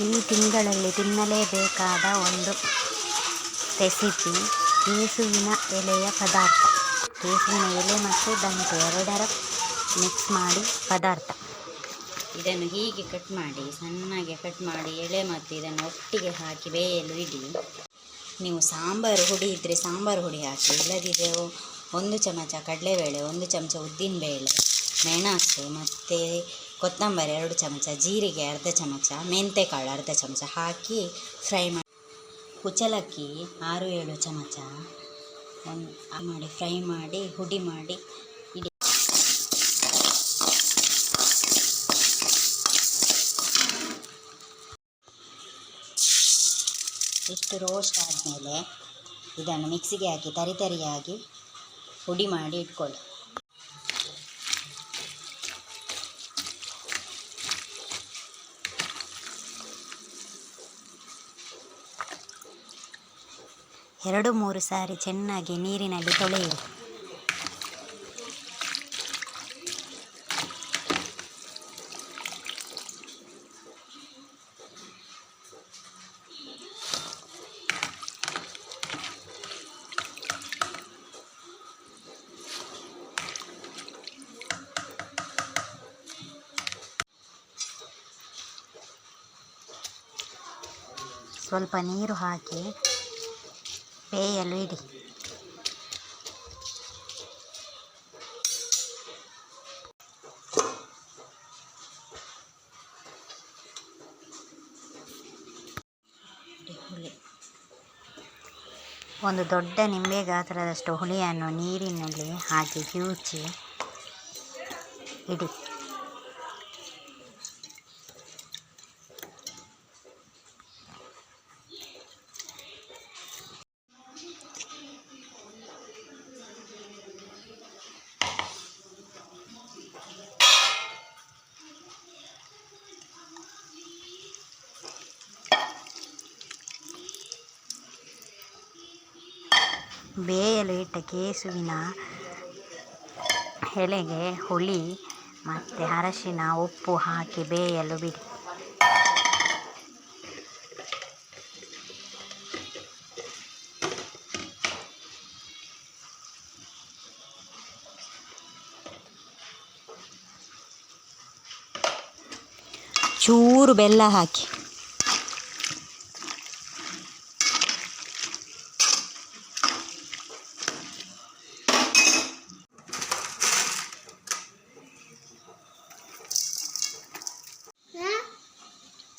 ಈ ತಿಂಗಳಲ್ಲಿ ತಿನ್ನಲೇಬೇಕಾದ ಒಂದು ರೆಸಿಪಿ ಕೇಸುವಿನ ಎಲೆಯ ಪದಾರ್ಥ. ಕೇಸುವಿನ ಎಲೆ ಮತ್ತು ದಂಟು ಎರಡರ ಮಿಕ್ಸ್ ಮಾಡಿ ಪದಾರ್ಥ. ಇದನ್ನು ಹೀಗೆ ಕಟ್ ಮಾಡಿ, ಸಣ್ಣಗೆ ಕಟ್ ಮಾಡಿ ಎಲೆ ಮತ್ತು ಇದನ್ನು ಒಟ್ಟಿಗೆ ಹಾಕಿ ಬೇಯಲು ಇಡಿ. ನೀವು ಸಾಂಬಾರು ಹುಡಿ ಇದ್ದರೆ ಸಾಂಬಾರು ಹುಡಿ ಹಾಕಿ, ಇಲ್ಲದಿದ್ದರೆ 1 ಚಮಚ ಕಡಲೆಬೇಳೆ, 1 ಚಮಚ ಉದ್ದಿನಬೇಳೆ, ಮೆಣಸು ಮತ್ತು ಕೊತ್ತಂಬರಿ 2 ಚಮಚ, ಜೀರಿಗೆ ಅರ್ಧ ಚಮಚ, ಮೆಂತೆಕಾಳು ಅರ್ಧ ಚಮಚ ಹಾಕಿ ಫ್ರೈ ಮಾಡಿ. ಕುಚ್ಚಲಕ್ಕಿ 6-7 ಚಮಚ ಮಾಡಿ ಫ್ರೈ ಮಾಡಿ ಹುಡಿ ಮಾಡಿ ಇಡಿ. ಇಷ್ಟು ರೋಸ್ಟ್ ಆದಮೇಲೆ ಇದನ್ನು ಮಿಕ್ಸಿಗೆ ಹಾಕಿ ತರಿಯಾಗಿ ಹುಡಿ ಮಾಡಿ ಇಟ್ಕೊಳ್ಳಿ. ಎರಡು ಮೂರು ಸಾರಿ ಚೆನ್ನಾಗಿ ನೀರಿನಲ್ಲಿ ತೊಳೆಯಿರಿ. ಸ್ವಲ್ಪ ನೀರು ಹಾಕಿ ಬೇಯಲು ಇಡಿ. ಹುಳಿ ಒಂದು ದೊಡ್ಡ ನಿಂಬೆ ಗಾತ್ರದಷ್ಟು ಹುಳಿಯನ್ನು ನೀರಿನಲ್ಲಿ ಹಾಕಿ ಕಿವುಚಿ ಇಡಿ. ಬೇಯಲು ಇಟ್ಟ ಕೇಸುವಿನ ಎಲೆಗೆ ಹುಳಿ ಮತ್ತು ಅರಶಿನ ಉಪ್ಪು ಹಾಕಿ ಬೇಯಲು ಬಿಡಿ. ಚೂರು ಬೆಲ್ಲ ಹಾಕಿ.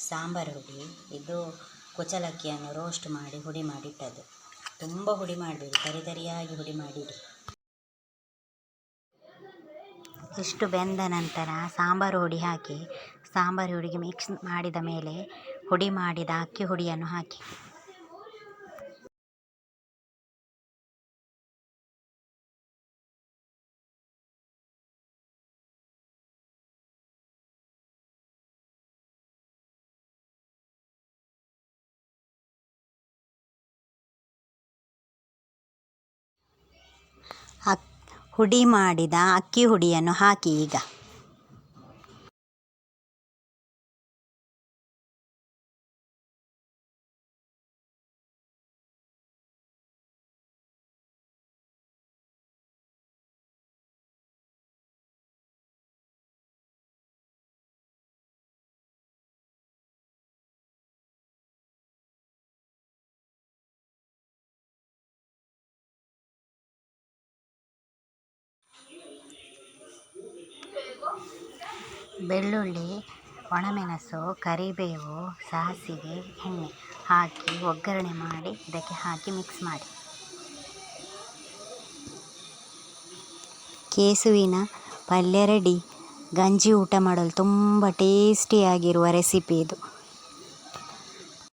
ಸಾಂಬಾರು ಹುಡಿ ಇದು ಕುಚ್ಚಲಕ್ಕಿಯನ್ನು ರೋಸ್ಟ್ ಮಾಡಿ ಹುಡಿ ಮಾಡಿಟ್ಟದ್ದು. ತುಂಬ ಹುಡಿ ಮಾಡಬೇಡಿ, ತರಿಯಾಗಿ ಹುಡಿ ಮಾಡಿಡಿ. ಇಷ್ಟು ಬೆಂದ ನಂತರ ಸಾಂಬಾರು ಹುಡಿ ಹಾಕಿ ಸಾಂಬಾರು ಹುಡಿಗೆ ಮಿಕ್ಸ್ ಮಾಡಿದ ಮೇಲೆ ಹುಡಿ ಮಾಡಿದ ಅಕ್ಕಿ ಹುಡಿಯನ್ನು ಹಾಕಿ. ಹುಡಿ ಮಾಡಿದ ಅಕ್ಕಿ ಹುಡಿಯನ್ನು ಹಾಕಿ. ಈಗ ಬೆಳ್ಳುಳ್ಳಿ, ಒಣಮೆಣಸು, ಕರಿಬೇವು, ಸಾಸಿವೆ, ಎಣ್ಣೆ ಹಾಕಿ ಒಗ್ಗರಣೆ ಮಾಡಿ ಇದಕ್ಕೆ ಹಾಕಿ ಮಿಕ್ಸ್ ಮಾಡಿ. ಕೇಸುವಿನ ಪಲ್ಯ ರೆಡಿ. ಗಂಜಿ ಊಟ ಮಾಡಲು ತುಂಬ ಟೇಸ್ಟಿಯಾಗಿರುವ ರೆಸಿಪಿ ಇದು.